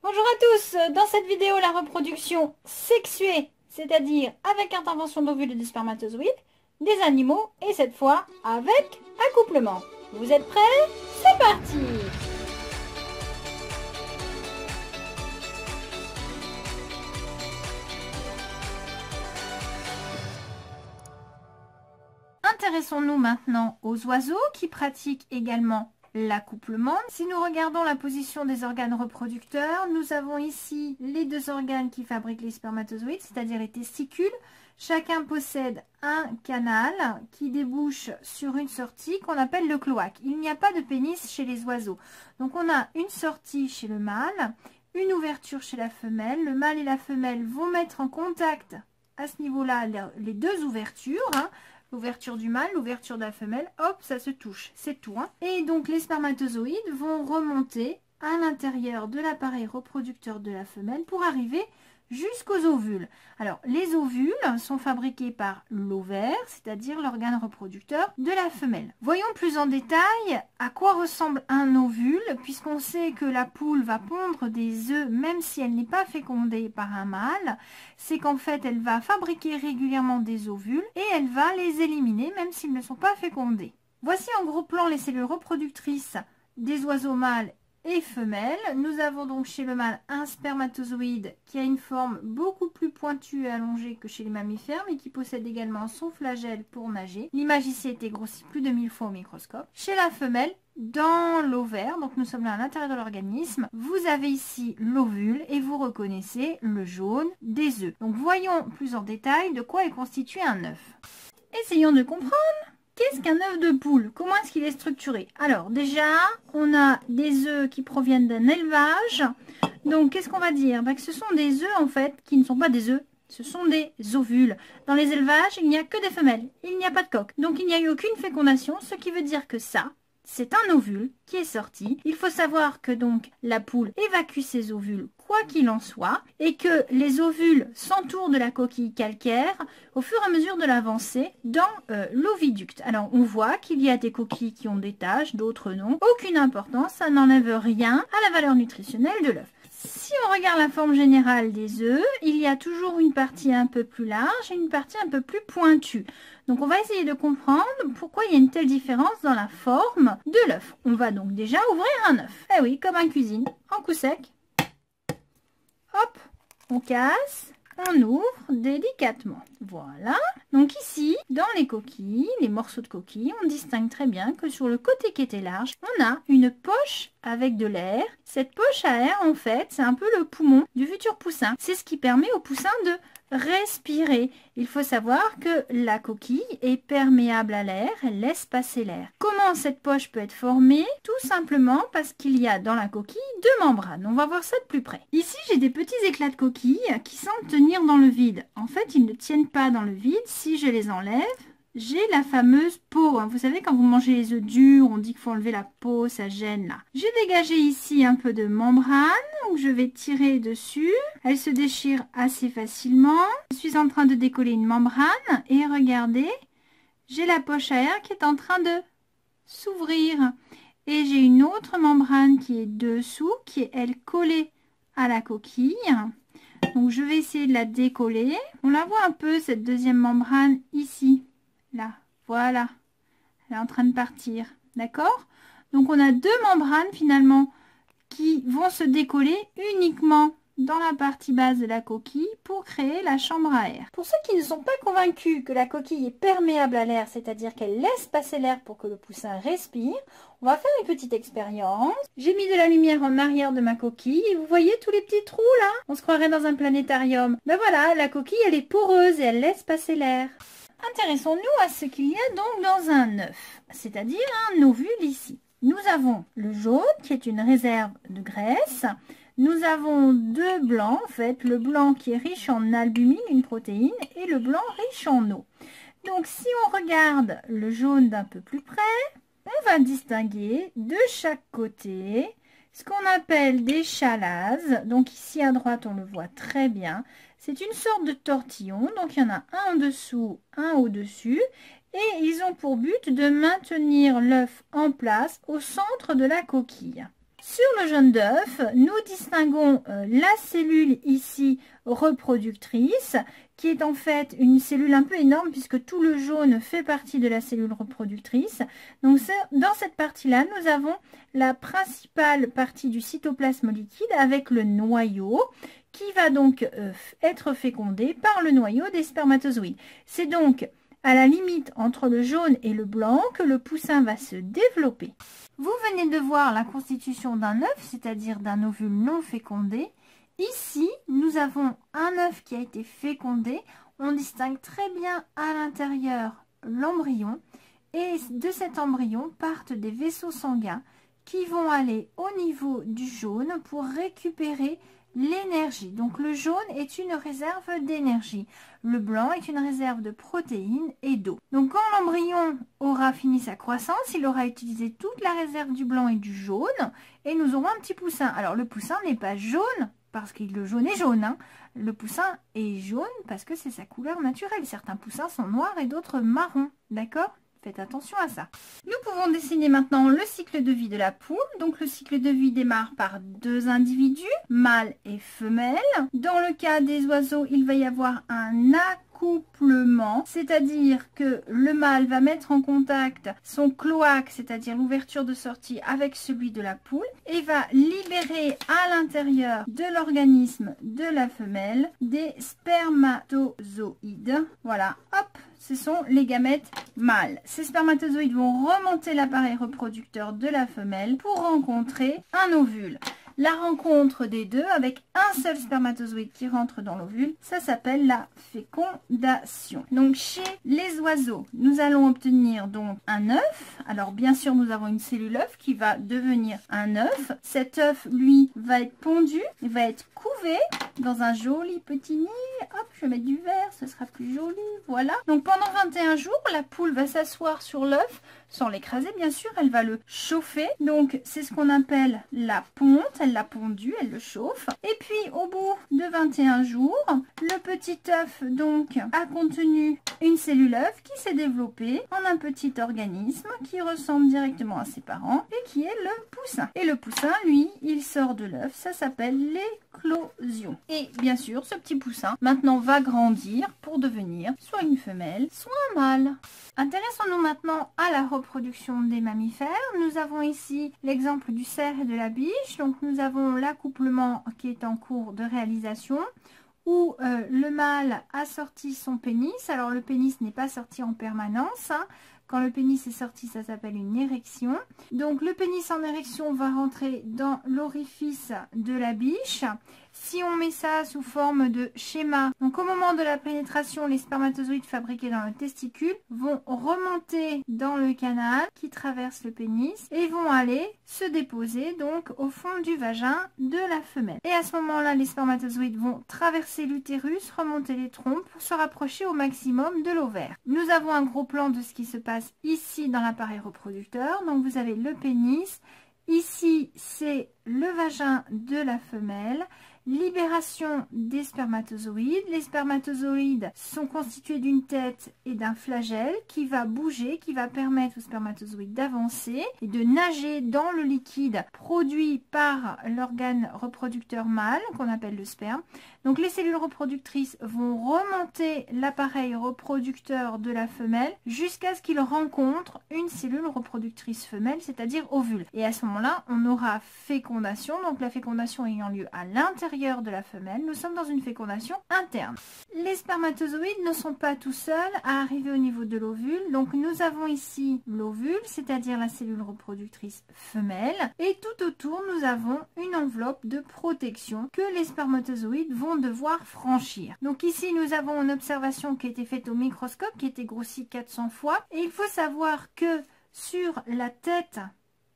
Bonjour à tous, dans cette vidéo la reproduction sexuée, c'est-à-dire avec intervention d'ovules et de spermatozoïdes, des animaux et cette fois avec accouplement. Vous êtes prêts? C'est parti! Intéressons-nous maintenant aux oiseaux qui pratiquent également l'accouplement. Si nous regardons la position des organes reproducteurs, nous avons ici les deux organes qui fabriquent les spermatozoïdes, c'est-à-dire les testicules. Chacun possède un canal qui débouche sur une sortie qu'on appelle le cloaque. Il n'y a pas de pénis chez les oiseaux. Donc on a une sortie chez le mâle, une ouverture chez la femelle. Le mâle et la femelle vont mettre en contact à ce niveau-là les deux ouvertures, l'ouverture du mâle, l'ouverture de la femelle, hop, ça se touche, c'est tout. Et donc les spermatozoïdes vont remonter à l'intérieur de l'appareil reproducteur de la femelle pour arriver jusqu'aux ovules. Alors, les ovules sont fabriqués par l'ovaire, c'est-à-dire l'organe reproducteur de la femelle. Voyons plus en détail à quoi ressemble un ovule, puisqu'on sait que la poule va pondre des œufs même si elle n'est pas fécondée par un mâle. C'est qu'en fait, elle va fabriquer régulièrement des ovules et elle va les éliminer même s'ils ne sont pas fécondés. Voici en gros plan les cellules reproductrices des oiseaux mâles et femelles. Nous avons donc chez le mâle un spermatozoïde qui a une forme beaucoup plus pointue et allongée que chez les mammifères, mais qui possède également son flagelle pour nager. L'image ici a été grossie plus de 1000 fois au microscope. Chez la femelle, dans l'ovaire, donc nous sommes là à l'intérieur de l'organisme, vous avez ici l'ovule et vous reconnaissez le jaune des œufs. Donc voyons plus en détail de quoi est constitué un œuf. Essayons de comprendre. Qu'est-ce qu'un œuf de poule? Comment est-ce qu'il est structuré? Alors déjà, on a des œufs qui proviennent d'un élevage. Donc qu'est-ce qu'on va dire? Que ce sont des œufs en fait qui ne sont pas des œufs. Ce sont des ovules. Dans les élevages, il n'y a que des femelles. Il n'y a pas de coq. Donc il n'y a eu aucune fécondation, ce qui veut dire que ça, c'est un ovule qui est sorti. Il faut savoir que donc la poule évacue ses ovules quoi qu'il en soit et que les ovules s'entourent de la coquille calcaire au fur et à mesure de l'avancée dans l'oviducte. Alors on voit qu'il y a des coquilles qui ont des taches, d'autres non. Aucune importance, ça n'enlève rien à la valeur nutritionnelle de l'œuf. Si on regarde la forme générale des œufs, il y a toujours une partie un peu plus large et une partie un peu plus pointue. Donc on va essayer de comprendre pourquoi il y a une telle différence dans la forme de l'œuf. On va donc déjà ouvrir un œuf. Eh oui, comme en cuisine, en coup sec. Hop, on casse, on ouvre délicatement. Voilà. Donc ici, dans les coquilles, les morceaux de coquilles, on distingue très bien que sur le côté qui était large, on a une poche avec de l'air. Cette poche à air, en fait, c'est un peu le poumon du futur poussin. C'est ce qui permet au poussin de respirer. Il faut savoir que la coquille est perméable à l'air, elle laisse passer l'air. Comment cette poche peut être formée? Tout simplement parce qu'il y a dans la coquille deux membranes. On va voir ça de plus près. Ici, j'ai des petits éclats de coquille qui semblent tenir dans le vide. En fait, ils ne tiennent pas dans le vide. Si je les enlève, j'ai la fameuse peau. Vous savez, quand vous mangez les œufs durs, on dit qu'il faut enlever la peau, ça gêne là. J'ai dégagé ici un peu de membrane, donc je vais tirer dessus. Elle se déchire assez facilement. Je suis en train de décoller une membrane et regardez, j'ai la poche à air qui est en train de s'ouvrir. Et j'ai une autre membrane qui est dessous, qui est elle collée à la coquille. Donc je vais essayer de la décoller. On la voit un peu cette deuxième membrane ici. Là, voilà, elle est en train de partir, d'accord? Donc on a deux membranes finalement qui vont se décoller uniquement dans la partie basse de la coquille pour créer la chambre à air. Pour ceux qui ne sont pas convaincus que la coquille est perméable à l'air, c'est-à-dire qu'elle laisse passer l'air pour que le poussin respire, on va faire une petite expérience. J'ai mis de la lumière en arrière de ma coquille et vous voyez tous les petits trous là? On se croirait dans un planétarium. Ben voilà, la coquille elle est poreuse et elle laisse passer l'air. Intéressons-nous à ce qu'il y a donc dans un œuf, c'est-à-dire un ovule ici. Nous avons le jaune qui est une réserve de graisse. Nous avons deux blancs, en fait, le blanc qui est riche en albumine, une protéine, et le blanc riche en eau. Donc si on regarde le jaune d'un peu plus près, on va distinguer de chaque côté ce qu'on appelle des chalases. Donc ici à droite, on le voit très bien. C'est une sorte de tortillon, donc il y en a un en dessous, un au-dessus. Et ils ont pour but de maintenir l'œuf en place au centre de la coquille. Sur le jaune d'œuf, nous distinguons la cellule ici reproductrice, qui est en fait une cellule un peu énorme puisque tout le jaune fait partie de la cellule reproductrice. Donc dans cette partie-là, nous avons la principale partie du cytoplasme liquide avec le noyau qui va donc être fécondé par le noyau des spermatozoïdes. C'est donc à la limite entre le jaune et le blanc que le poussin va se développer. Vous venez de voir la constitution d'un œuf, c'est-à-dire d'un ovule non fécondé. Ici, nous avons un œuf qui a été fécondé. On distingue très bien à l'intérieur l'embryon. Et de cet embryon partent des vaisseaux sanguins qui vont aller au niveau du jaune pour récupérer l'énergie. Donc le jaune est une réserve d'énergie. Le blanc est une réserve de protéines et d'eau. Donc quand l'embryon aura fini sa croissance, il aura utilisé toute la réserve du blanc et du jaune et nous aurons un petit poussin. Alors le poussin n'est pas jaune parce que le jaune est jaune. Hein. Le poussin est jaune parce que c'est sa couleur naturelle. Certains poussins sont noirs et d'autres marrons. D'accord ? Faites attention à ça. Nous pouvons dessiner maintenant le cycle de vie de la poule. Donc le cycle de vie démarre par deux individus, mâle et femelle. Dans le cas des oiseaux, il va y avoir un accouplement, c'est-à-dire que le mâle va mettre en contact son cloaque, c'est-à-dire l'ouverture de sortie avec celui de la poule, et va libérer à l'intérieur de l'organisme de la femelle des spermatozoïdes. Voilà, hop, ce sont les gamètes mâles. Ces spermatozoïdes vont remonter l'appareil reproducteur de la femelle pour rencontrer un ovule. La rencontre des deux avec un seul spermatozoïde qui rentre dans l'ovule, ça s'appelle la fécondation. Donc chez les oiseaux, nous allons obtenir donc un œuf. Alors bien sûr, nous avons une cellule œuf qui va devenir un œuf. Cet œuf, lui, va être pondu, il va être couvé dans un joli petit nid. Hop, je vais mettre du vert, ce sera plus joli. Voilà. Donc pendant 21 jours, la poule va s'asseoir sur l'œuf, sans l'écraser bien sûr, elle va le chauffer. Donc c'est ce qu'on appelle la ponte. Elle l'a pondu, elle le chauffe. Et puis au bout de 21 jours, le petit œuf donc a contenu une cellule œuf qui s'est développée en un petit organisme qui ressemble directement à ses parents et qui est le poussin. Et le poussin, lui, il sort de l'œuf, ça s'appelle l'éclosion. Et bien sûr, ce petit poussin maintenant va grandir pour devenir soit une femelle, soit un mâle. Intéressons-nous maintenant à la reproduction des mammifères. Nous avons ici l'exemple du cerf et de la biche. Donc nous avons l'accouplement qui est en cours de réalisation où le mâle a sorti son pénis. Alors le pénis n'est pas sorti en permanence. Hein. Quand le pénis est sorti, ça s'appelle une érection. Donc le pénis en érection va rentrer dans l'orifice de la biche. Si on met ça sous forme de schéma, donc au moment de la pénétration, les spermatozoïdes fabriqués dans le testicule vont remonter dans le canal qui traverse le pénis et vont aller se déposer donc au fond du vagin de la femelle. Et à ce moment-là, les spermatozoïdes vont traverser l'utérus, remonter les trompes pour se rapprocher au maximum de l'ovaire. Nous avons un gros plan de ce qui se passe ici dans l'appareil reproducteur. Donc vous avez le pénis. Ici, c'est le vagin de la femelle. Libération des spermatozoïdes. Les spermatozoïdes sont constitués d'une tête et d'un flagelle qui va bouger, qui va permettre aux spermatozoïdes d'avancer et de nager dans le liquide produit par l'organe reproducteur mâle qu'on appelle le sperme. Donc les cellules reproductrices vont remonter l'appareil reproducteur de la femelle jusqu'à ce qu'il rencontre une cellule reproductrice femelle, c'est-à-dire ovule. Et à ce moment-là, on aura fécondation. Donc la fécondation ayant lieu à l'intérieur de la femelle, nous sommes dans une fécondation interne. Les spermatozoïdes ne sont pas tout seuls à arriver au niveau de l'ovule. Donc nous avons ici l'ovule, c'est-à-dire la cellule reproductrice femelle. Et tout autour, nous avons une enveloppe de protection que les spermatozoïdes vont devoir franchir. Donc ici, nous avons une observation qui a été faite au microscope, qui a été grossie 400 fois. Et il faut savoir que sur la tête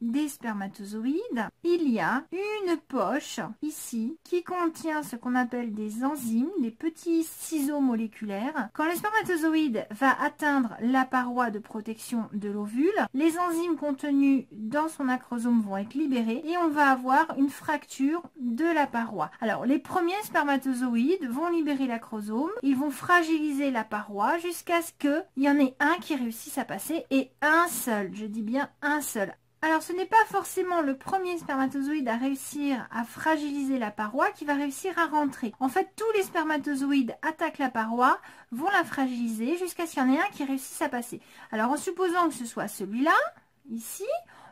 des spermatozoïdes, il y a une poche ici qui contient ce qu'on appelle des enzymes, des petits ciseaux moléculaires. Quand le spermatozoïde va atteindre la paroi de protection de l'ovule, les enzymes contenues dans son acrosome vont être libérées et on va avoir une fracture de la paroi. Alors les premiers spermatozoïdes vont libérer l'acrosome, ils vont fragiliser la paroi jusqu'à ce qu'il y en ait un qui réussisse à passer et un seul, je dis bien un seul. Alors ce n'est pas forcément le premier spermatozoïde à réussir à fragiliser la paroi qui va réussir à rentrer. En fait, tous les spermatozoïdes attaquent la paroi, vont la fragiliser jusqu'à ce qu'il y en ait un qui réussisse à passer. Alors en supposant que ce soit celui-là, ici,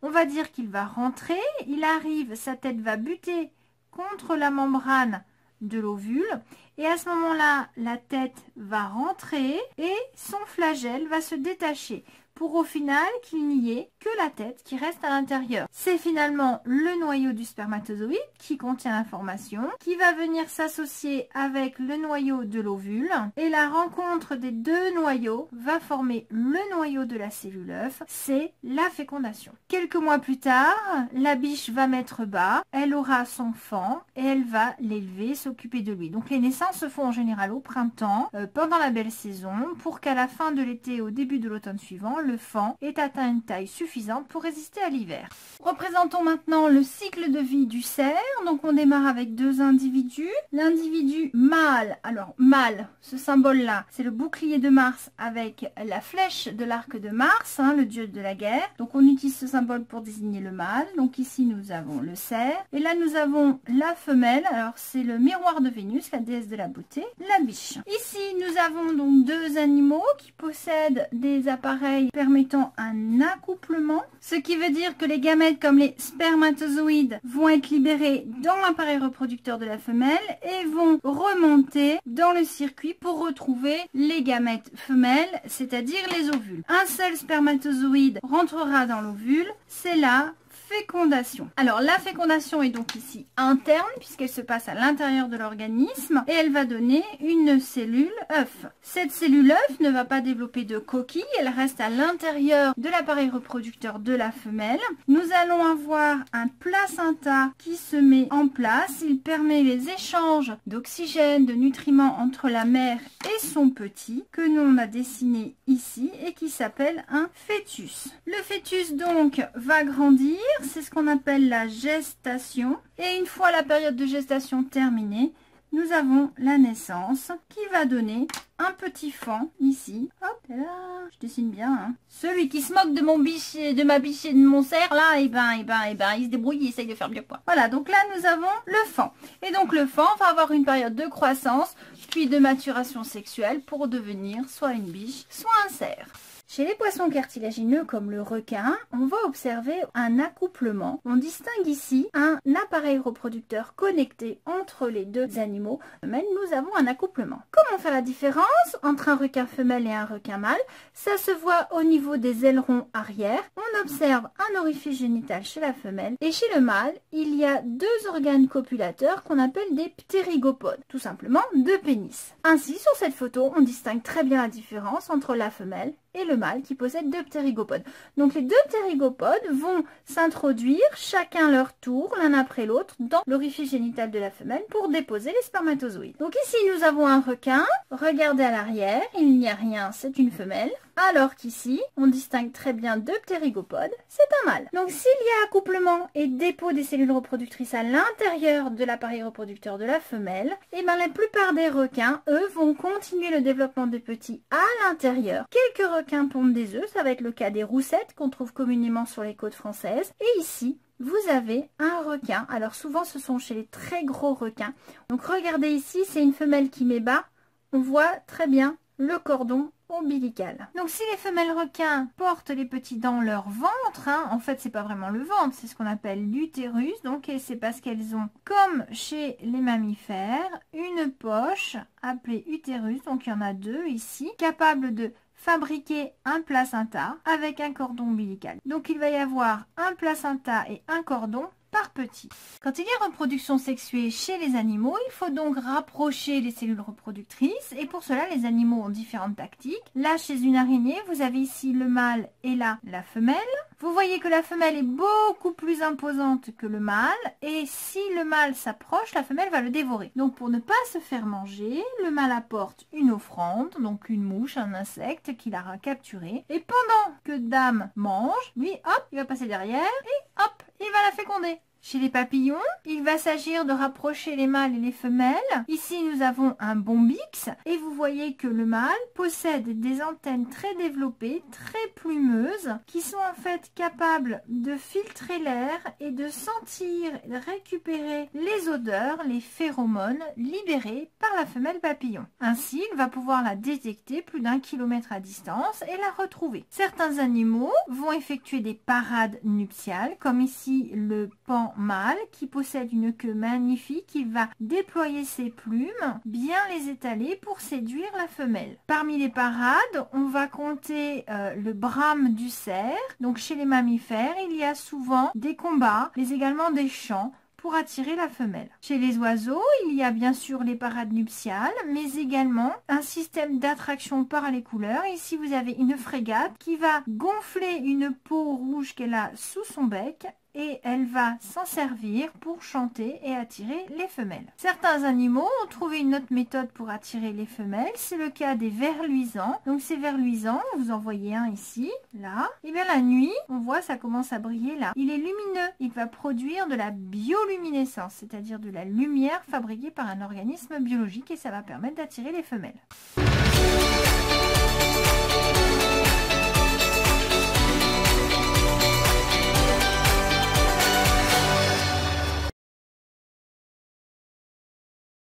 on va dire qu'il va rentrer, il arrive, sa tête va buter contre la membrane de l'ovule et à ce moment-là, la tête va rentrer et son flagelle va se détacher pour au final qu'il n'y ait que la tête qui reste à l'intérieur. C'est finalement le noyau du spermatozoïde qui contient l'information, qui va venir s'associer avec le noyau de l'ovule et la rencontre des deux noyaux va former le noyau de la cellule œuf, c'est la fécondation. Quelques mois plus tard, la biche va mettre bas, elle aura son faon et elle va l'élever, s'occuper de lui. Donc les naissances se font en général au printemps, pendant la belle saison, pour qu'à la fin de l'été, au début de l'automne suivant, le faon ait atteint une taille suffisante pour résister à l'hiver. Représentons maintenant le cycle de vie du cerf. Donc on démarre avec deux individus. L'individu mâle, alors mâle, ce symbole-là, c'est le bouclier de Mars avec la flèche de l'arc de Mars, le dieu de la guerre. Donc on utilise ce symbole pour désigner le mâle. Donc ici nous avons le cerf. Et là nous avons la femelle, alors c'est le miroir de Vénus, la déesse de la beauté, la biche. Ici nous avons donc deux animaux qui possèdent des appareils permettant un accouplement, ce qui veut dire que les gamètes comme les spermatozoïdes vont être libérés dans l'appareil reproducteur de la femelle et vont remonter dans le circuit pour retrouver les gamètes femelles, c'est-à-dire les ovules. Un seul spermatozoïde rentrera dans l'ovule, c'est la fécondation. Alors la fécondation est donc ici interne puisqu'elle se passe à l'intérieur de l'organisme et elle va donner une cellule œuf. Cette cellule œuf ne va pas développer de coquille, elle reste à l'intérieur de l'appareil reproducteur de la femelle. Nous allons avoir un placenta qui se met en place, il permet les échanges d'oxygène, de nutriments entre la mère et son petit que nous on a dessiné ici et qui s'appelle un fœtus. Le fœtus donc va grandir. C'est ce qu'on appelle la gestation. Et une fois la période de gestation terminée, nous avons la naissance qui va donner un petit faon ici. Hop, là, je dessine bien. Celui qui se moque de mon biche, de ma biche et de mon cerf, là, il se débrouille, il essaye de faire mieux quoi. Voilà, donc là nous avons le faon. Et donc le faon va avoir une période de croissance, puis de maturation sexuelle pour devenir soit une biche, soit un cerf. Chez les poissons cartilagineux comme le requin, on va observer un accouplement. On distingue ici un appareil reproducteur connecté entre les deux animaux, mais nous avons un accouplement. Comment faire la différence entre un requin femelle et un requin mâle? Ça se voit au niveau des ailerons arrière. On observe un orifice génital chez la femelle et chez le mâle, il y a deux organes copulateurs qu'on appelle des ptérygopodes, tout simplement deux pénis. Ainsi, sur cette photo, on distingue très bien la différence entre la femelle et le mâle qui possède deux ptérygopodes. Donc les deux ptérygopodes vont s'introduire chacun leur tour, l'un après l'autre, dans l'orifice génital de la femelle pour déposer les spermatozoïdes. Donc ici nous avons un requin, regardez à l'arrière, il n'y a rien, c'est une femelle. Alors qu'ici, on distingue très bien deux ptérygopodes, c'est un mâle. Donc s'il y a accouplement et dépôt des cellules reproductrices à l'intérieur de l'appareil reproducteur de la femelle, et bien la plupart des requins, eux, vont continuer le développement des petits à l'intérieur. Quelques requins pondent des œufs, ça va être le cas des roussettes qu'on trouve communément sur les côtes françaises. Et ici, vous avez un requin. Alors souvent, ce sont chez les très gros requins. Donc regardez ici, c'est une femelle qui met bas. On voit très bien le cordon ombilical. Donc si les femelles requins portent les petits dans leur ventre, en fait c'est pas vraiment le ventre, c'est ce qu'on appelle l'utérus, donc c'est parce qu'elles ont, comme chez les mammifères, une poche appelée utérus, donc il y en a deux ici, capable de fabriquer un placenta avec un cordon ombilical. Donc il va y avoir un placenta et un cordon par petit. Quand il y a reproduction sexuée chez les animaux, il faut donc rapprocher les cellules reproductrices et pour cela les animaux ont différentes tactiques. Là chez une araignée, vous avez ici le mâle et là la femelle. Vous voyez que la femelle est beaucoup plus imposante que le mâle et si le mâle s'approche, la femelle va le dévorer. Donc pour ne pas se faire manger, le mâle apporte une offrande, donc une mouche, un insecte qu'il aura capturé et pendant que dame mange, lui hop, il va passer derrière et hop, il va la féconder. Chez les papillons, il va s'agir de rapprocher les mâles et les femelles. Ici, nous avons un bombix et vous voyez que le mâle possède des antennes très développées, très plumeuses, qui sont en fait capables de filtrer l'air et de sentir, de récupérer les odeurs, les phéromones libérées par la femelle papillon. Ainsi, il va pouvoir la détecter plus d'1 kilomètre à distance et la retrouver. Certains animaux vont effectuer des parades nuptiales, comme ici le paon mâle qui possède une queue magnifique. Il va déployer ses plumes, bien les étaler pour séduire la femelle. Parmi les parades, on va compter le brame du cerf. Donc chez les mammifères, il y a souvent des combats, mais également des chants pour attirer la femelle. Chez les oiseaux, il y a bien sûr les parades nuptiales, mais également un système d'attraction par les couleurs. Ici, vous avez une frégate qui va gonfler une peau rouge qu'elle a sous son bec et elle va s'en servir pour chanter et attirer les femelles. Certains animaux ont trouvé une autre méthode pour attirer les femelles. C'est le cas des vers luisants. Donc ces vers luisants, vous en voyez un ici, là. Et bien la nuit, on voit ça commence à briller là. Il est lumineux. Il va produire de la bioluminescence, c'est-à-dire de la lumière fabriquée par un organisme biologique et ça va permettre d'attirer les femelles.